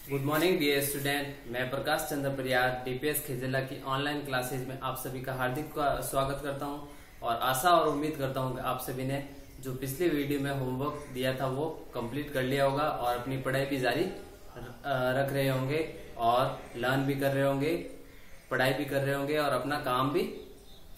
Good morning dear student. मैं Prakash Chandra Pariyar DPS खेजला की online classes में आप सभी का हार्दिक स्वागत करता हूं और आशा और उम्मीद करता हूं कि आप सभी ने जो पिछली वीडियो में होमवर्क दिया था वो कंप्लीट कर लिया होगा और अपनी पढ़ाई भी जारी रख रहे होंगे और लर्न भी कर रहे होंगे, पढ़ाई भी कर रहे होंगे और अपना काम भी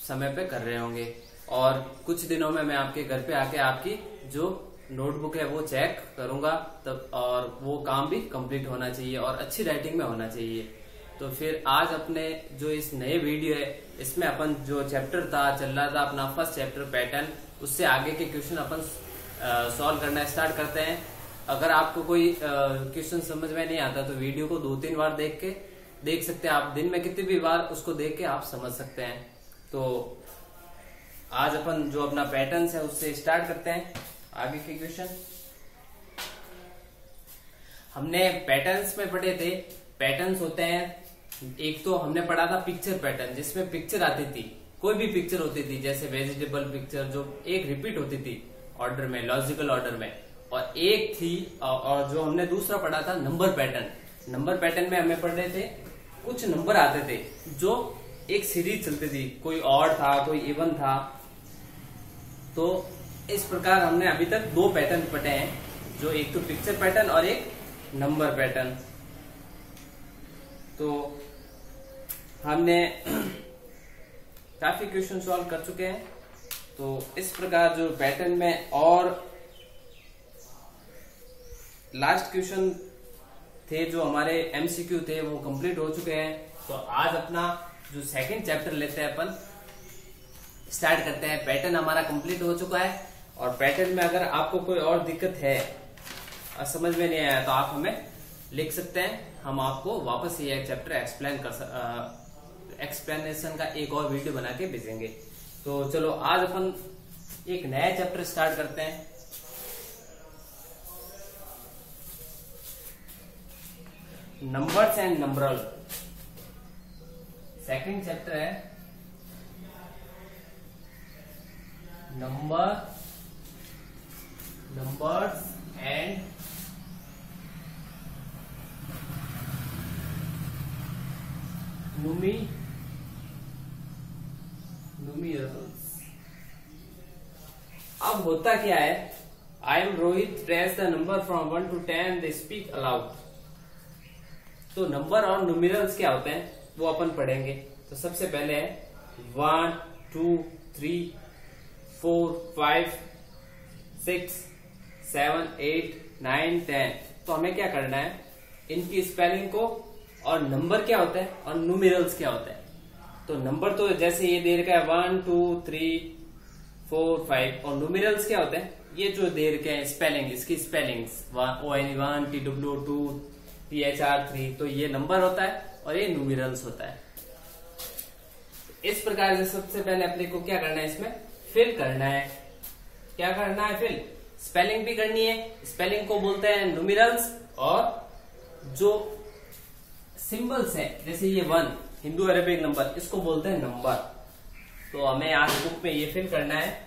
समय पे कर रहे होंगे। और कुछ दिनों में मैं आपके घर पे आके आपकी जो नोटबुक है वो चेक करूंगा तब, और वो काम भी कंप्लीट होना चाहिए और अच्छी राइटिंग में होना चाहिए। तो फिर आज अपने जो इस नए वीडियो है इसमें अपन जो चैप्टर चल रहा था अपना फर्स्ट चैप्टर पैटर्न, उससे आगे के क्वेश्चन अपन सॉल्व करना स्टार्ट करते हैं। अगर आपको कोई क्वेश्चन समझ में नहीं आता तो वीडियो को 2-3 बार देख सकते हैं आप। दिन में कितनी भी बार उसको देख के आप समझ सकते हैं। तो आज अपन जो अपना पैटर्न है उससे स्टार्ट करते हैं आगे के क्वेश्चन। हमने पैटर्न्स में पढ़े थे। पैटर्न्स होते हैं, एक तो हमने पढ़ा था पिक्चर पैटर्न जिसमें पिक्चर आती थी, कोई भी पिक्चर होती थी, जैसे वेजिटेबल पिक्चर जो एक रिपीट होती थी ऑर्डर में, लॉजिकल ऑर्डर में। और एक थी और जो हमने दूसरा पढ़ा था नंबर पैटर्न। नंबर पैटर्न में हमें पढ़ रहे थे कुछ नंबर आते थे जो एक सीरीज चलती थी, कोई ऑड था कोई इवन था। तो इस प्रकार हमने अभी तक 2 पैटर्न पढ़े हैं, जो एक तो पिक्चर पैटर्न और एक नंबर पैटर्न। तो हमने काफी क्वेश्चन सॉल्व कर चुके हैं। तो इस प्रकार जो पैटर्न में और लास्ट क्वेश्चन थे जो हमारे एमसीक्यू थे वो कंप्लीट हो चुके हैं। तो आज अपना जो सेकंड चैप्टर लेते हैं अपन, स्टार्ट करते हैं। पैटर्न हमारा कंप्लीट हो चुका है और पैटर्न में अगर आपको कोई और दिक्कत है और समझ में नहीं आया तो आप हमें लिख सकते हैं, हम आपको वापस ये चैप्टर एक्सप्लेनेशन का एक और वीडियो बना के भेजेंगे। तो चलो आज अपन एक नया चैप्टर स्टार्ट करते हैं। Numbers and numeral second chapter है, नंबर्स एंड न्यूमेरल्स। अब होता क्या है, I am Rohit, press the number from 1 to 10, they speak allowed. तो नंबर और न्यूमेरल्स क्या होते हैं वो अपन पढ़ेंगे। तो सबसे पहले है 1 2 3 4 5 6 7 8 9 10। तो हमें क्या करना है, इनकी स्पेलिंग को, और नंबर क्या होता है और न्यूमेरल्स क्या होता है। तो नंबर तो जैसे ये दे रखा है 1 2 3 4 5, और न्यूमेरल्स क्या होते हैं, ये जो दे रखे हैं स्पेलिंग, इसकी स्पेलिंग्स ON1 TW2 THR3। तो ये नंबर होता है और ये न्यूमेरल्स होता है। इस प्रकार से सबसे पहले अपने को क्या करना है, इसमें फिल करना है। क्या करना है, फिल। स्पेलिंग भी करनी है, स्पेलिंग को बोलते हैं न्यूमेरल्स, और जो सिंबल्स हैं जैसे ये 1 हिंदू अरेबिक नंबर, इसको बोलते हैं नंबर। तो हमें आज बुक में ये फिल करना है।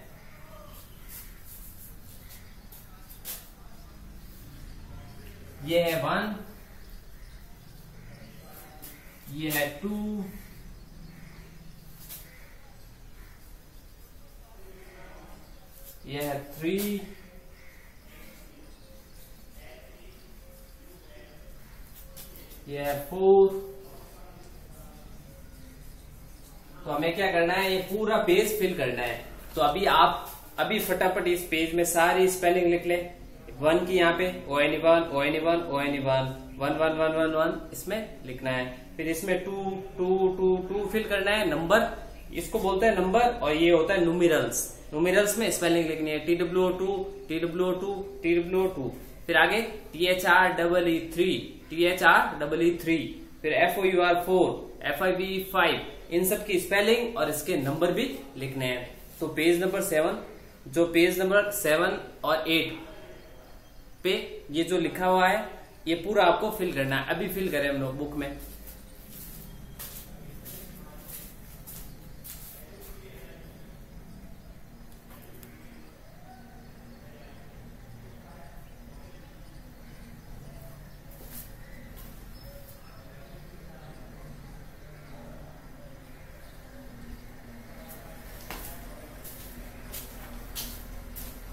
ये है 1, ये है 2, ये है 3, ये है 4। तो हमें क्या करना है, ये पूरा पेज फिल करना है। तो अभी फटाफट इस पेज में सारी स्पेलिंग लिख ले। 1 की यहाँ पे ON1 ON1 ON1 1 1 1 1 1 इसमें लिखना है। फिर इसमें 2 2 2 2 फिल करना है। नंबर, इसको बोलते हैं नंबर, और ये होता है न्यूमेरल्स। न्यूमेरल्स में स्पेलिंग लिखनी है TW2 TW2 TW2। फिर आगे THREE3 THREE3, फिर FOUR4 FIV5, इन सब की स्पेलिंग और इसके नंबर भी लिखने हैं। तो पेज नंबर 7, जो पेज नंबर 7 और 8 पे ये जो लिखा हुआ है ये पूरा आपको फिल करना है। अभी फिल करें हम लोग बुक में।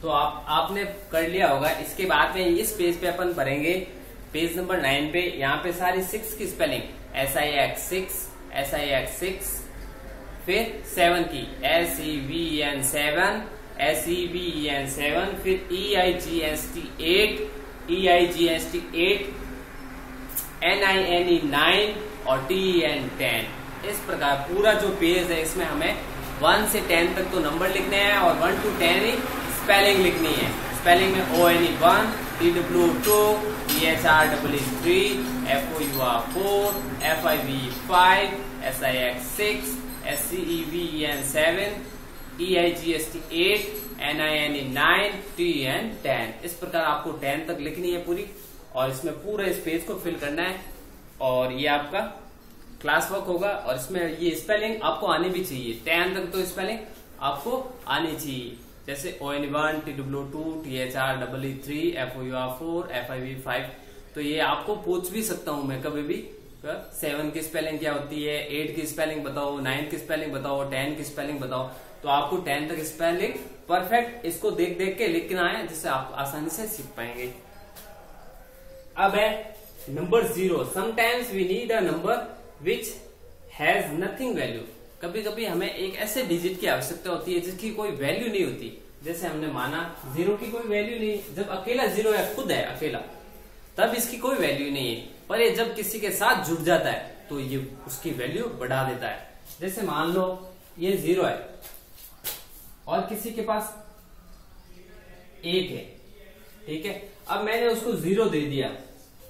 तो आपने कर लिया होगा। इसके बाद में इस पेज पे अपन भरेंगे पेज नंबर 9 पे, यहाँ पे सारी 6 की स्पेलिंग SIX6, SIX6, फिर 7 की SEVEN7, SEVEN7, फिर EIGST8, EIGST8, NINE9 और TEN10। इस प्रकार पूरा जो पेज है इसमें हमें 1 से 10 तक तो नंबर लिखने हैं और 1 to 10 ही स्पेलिंग लिखनी है। स्पेलिंग में ONE1, TW2, THREE3, FOUR4, FIV5, SIX6, SCEVEN7, EIGST8, NINE9, TN10। इस प्रकार आपको 10 तक लिखनी है पूरी, और इसमें पूरा इस पेज को फिल करना है। और ये आपका क्लास वर्क होगा, और इसमें ये स्पेलिंग आपको आनी भी चाहिए। 10 तक तो स्पेलिंग आपको आनी चाहिए, जैसे ONE1, TW2, THREE3, FOUR4, FIV5। तो ये आपको पूछ भी सकता हूं मैं कभी भी, 7 की स्पेलिंग क्या होती है, 8 की स्पेलिंग बताओ, 9 की स्पेलिंग बताओ, 10 की स्पेलिंग बताओ। तो आपको 10 तक स्पेलिंग परफेक्ट इसको देख देख के लिखना है, जिससे आप आसानी से सीख पाएंगे। अब है number 0। Sometimes we need a number which has nothing value. कभी कभी हमें एक ऐसे डिजिट की आवश्यकता होती है जिसकी कोई वैल्यू नहीं होती। जैसे हमने माना 0 की कोई वैल्यू नहीं, जब अकेला 0 है, खुद है अकेला, तब इसकी कोई वैल्यू नहीं है। पर ये जब किसी के साथ जुड़ जाता है तो ये उसकी वैल्यू बढ़ा देता है। जैसे मान लो ये 0 है और किसी के पास 1 है, ठीक है। अब मैंने उसको 0 दे दिया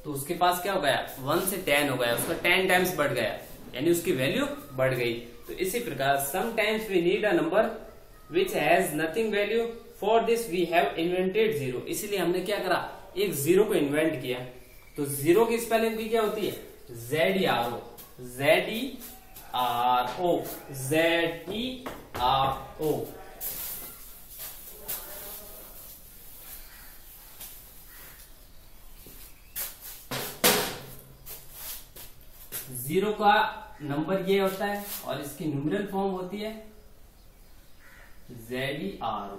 तो उसके पास क्या हो गया, 1 से 10 हो गया, उसका 10 टाइम्स बढ़ गया, यानी उसकी वैल्यू बढ़ गई। तो इसी प्रकार sometimes we need a number which has nothing value, for this we have invented 0। इसीलिए हमने क्या करा, एक 0 को इन्वेंट किया। तो 0 की स्पेलिंग भी क्या होती है, ZERO, ZERO, ZERO। जीरो का नंबर ये होता है और इसकी न्यूमेरल फॉर्म होती है ZERO,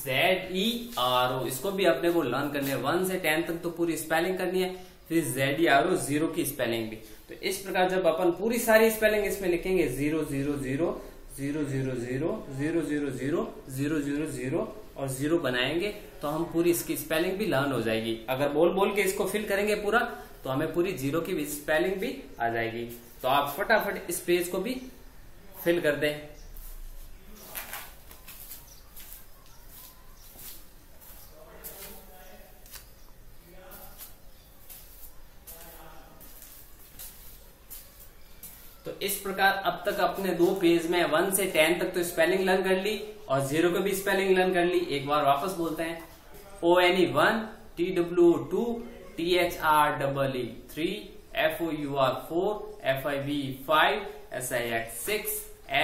ZERO। इसको भी अपने को लर्न करनी है। 1 से 10 तक तो पूरी स्पेलिंग करनी है, फिर ZERO, 0 की स्पेलिंग भी। तो इस प्रकार जब अपन पूरी सारी स्पेलिंग इसमें लिखेंगे 0 0 0 0 0 0 0 0 0 0 0 0 और 0 बनाएंगे तो हम पूरी इसकी स्पेलिंग भी लर्न हो जाएगी। अगर बोल बोल के इसको फिल करेंगे पूरा तो हमें पूरी 0 की भी स्पेलिंग भी आ जाएगी। तो आप फटाफट इस पेज को भी फिल कर दें। तो इस प्रकार अब तक अपने 2 पेज में 1 से 10 तक तो स्पेलिंग लर्न कर ली और 0 को भी स्पेलिंग लर्न कर ली। एक बार वापस बोलते हैं, ONE1, TW2, THREE3, FOUR4, FIV5, SIX6,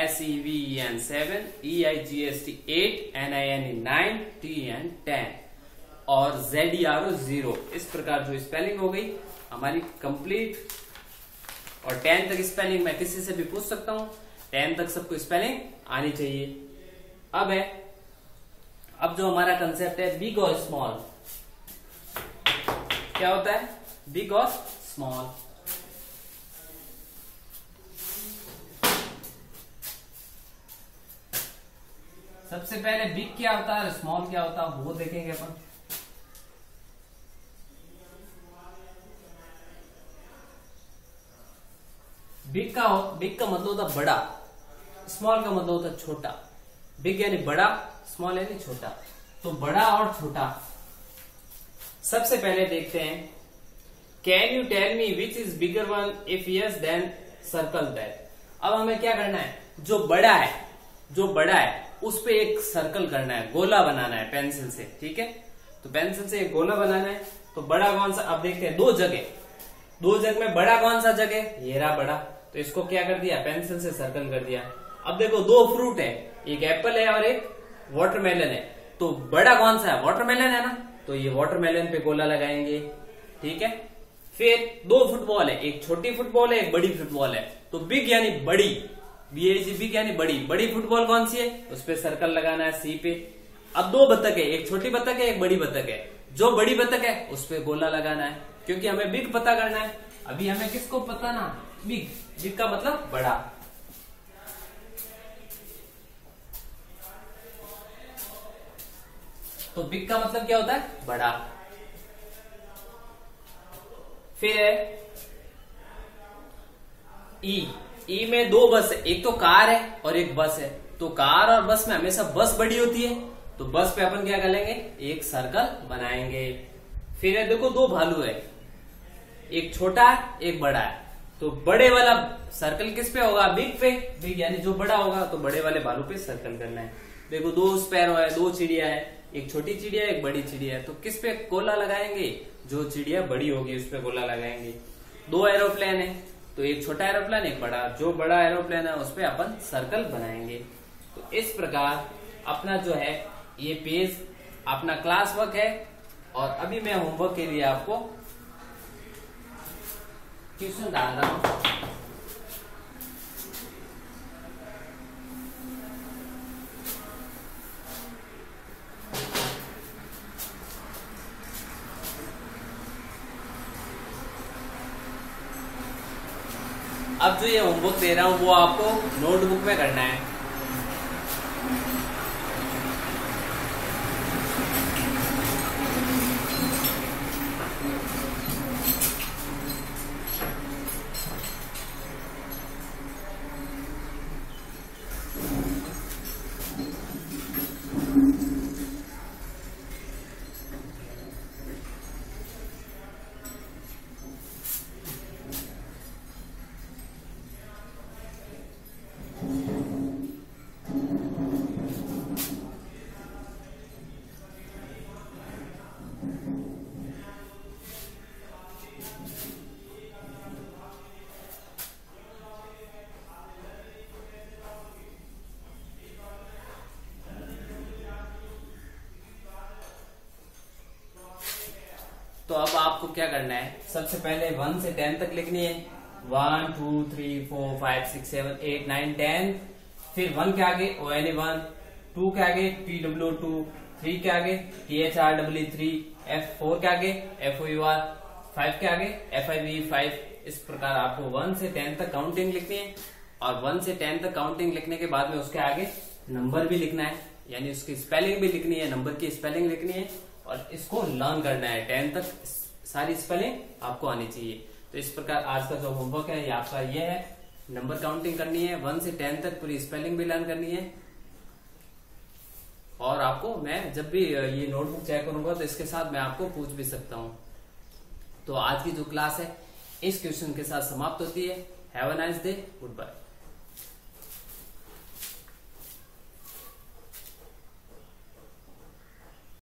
SEVEN7, EIGST8, NINE9, TN10 और ZERO 0। इस प्रकार जो स्पेलिंग हो गई हमारी कंप्लीट। और 10 तक स्पेलिंग मैं किसी से भी पूछ सकता हूं, 10 तक सबको स्पेलिंग आनी चाहिए। अब जो हमारा कंसेप्ट है बिग और स्मॉल, क्या होता है बिग और स्मॉल। सबसे पहले बिग क्या होता है और स्मॉल क्या होता है वो देखेंगे अपन। बिग का मतलब होता बड़ा, स्मॉल का मतलब होता छोटा। बिग यानी बड़ा, स्मॉल यानी छोटा। तो बड़ा और छोटा सबसे पहले देखते हैं। Can you tell me which is bigger one, if yes then circle that. अब हमें क्या करना है, जो बड़ा है उस पे एक सर्कल करना है, गोला बनाना है पेंसिल से, ठीक है। तो पेंसिल से एक गोला बनाना है। तो बड़ा कौन सा, अब देखते हैं दो जगह में बड़ा कौन सा जगह, ये रहा बड़ा। तो इसको क्या कर दिया, पेंसिल से सर्कल कर दिया। अब देखो 2 फ्रूट है, एक एप्पल है और एक वाटरमेलन है। तो बड़ा कौन सा है, वाटरमेलन है ना, तो ये वाटरमेलन पे गोला लगाएंगे, ठीक है। फिर 2 फुटबॉल है, एक छोटी फुटबॉल है एक बड़ी फुटबॉल है। तो बिग यानी बड़ी, BAG बिग यानी बड़ी फुटबॉल कौन सी है, उस पे सर्कल लगाना है सी पे। अब दो बतख है, एक छोटी बतख है एक बड़ी बतख है। जो बड़ी बतख है उस पे गोला लगाना है, क्योंकि हमें बिग पता करना है। अभी हमें किसको पता ना, बिग। बिग का मतलब बड़ा। तो बिग का मतलब क्या होता है, बड़ा। फिर है ई में दो बस है, एक तो कार है और एक बस है। तो कार और बस में हमेशा बस बड़ी होती है, तो बस पे अपन क्या करेंगे, एक सर्कल बनाएंगे। फिर है देखो दो भालू है, एक छोटा है एक बड़ा है। तो बड़े वाला सर्कल किस पे होगा, बिग पे। बिग यानी जो बड़ा होगा, तो बड़े वाले भालू पे सर्कल करना है। देखो दो स्पैरो है, दो चिड़िया है, एक छोटी चिड़िया है एक बड़ी चिड़िया है। तो किस पे गोला लगाएंगे, जो चिड़िया बड़ी होगी उस पे गोला लगाएंगे। दो एरोप्लेन है, तो एक छोटा एरोप्लेन एक बड़ा। जो बड़ा एरोप्लेन है उस पे अपन सर्कल बनाएंगे। तो इस प्रकार अपना जो है ये पेज अपना क्लास वर्क है। और अभी मैं होमवर्क के लिए आपको क्वेश्चन डाल रहा हूं। अब जो ये होमवर्क दे रहा हूं वो आपको नोटबुक में करना है। तो अब आपको क्या करना है, सबसे पहले 1 से 10 तक लिखनी है। 1 2 3 4 5 6 7 8 9 10। फिर 1 के आगे ONE1, 2 के आगे TW2, 3 के आगे THREE3, F4 के आगे FOUR, 5 के आगे FIVE5। इस प्रकार आपको 1 से 10 तक काउंटिंग लिखनी है। और 1 से 10 तक काउंटिंग लिखने के बाद में उसके आगे नंबर भी लिखना है, यानी उसकी स्पेलिंग भी लिखनी है, नंबर की स्पेलिंग लिखनी है। और इसको लर्न करना है, 10 तक सारी स्पेलिंग आपको आनी चाहिए। तो इस प्रकार आज का जो होमवर्क है ये आपका ये है, नंबर काउंटिंग करनी है, 1 से 10 तक पूरी स्पेलिंग भी लर्न करनी है। और आपको मैं जब भी ये नोटबुक चेक करूंगा तो इसके साथ मैं आपको पूछ भी सकता हूं। तो आज की जो क्लास है इस क्वेश्चन के साथ समाप्त होती है। Have a nice day, good bye.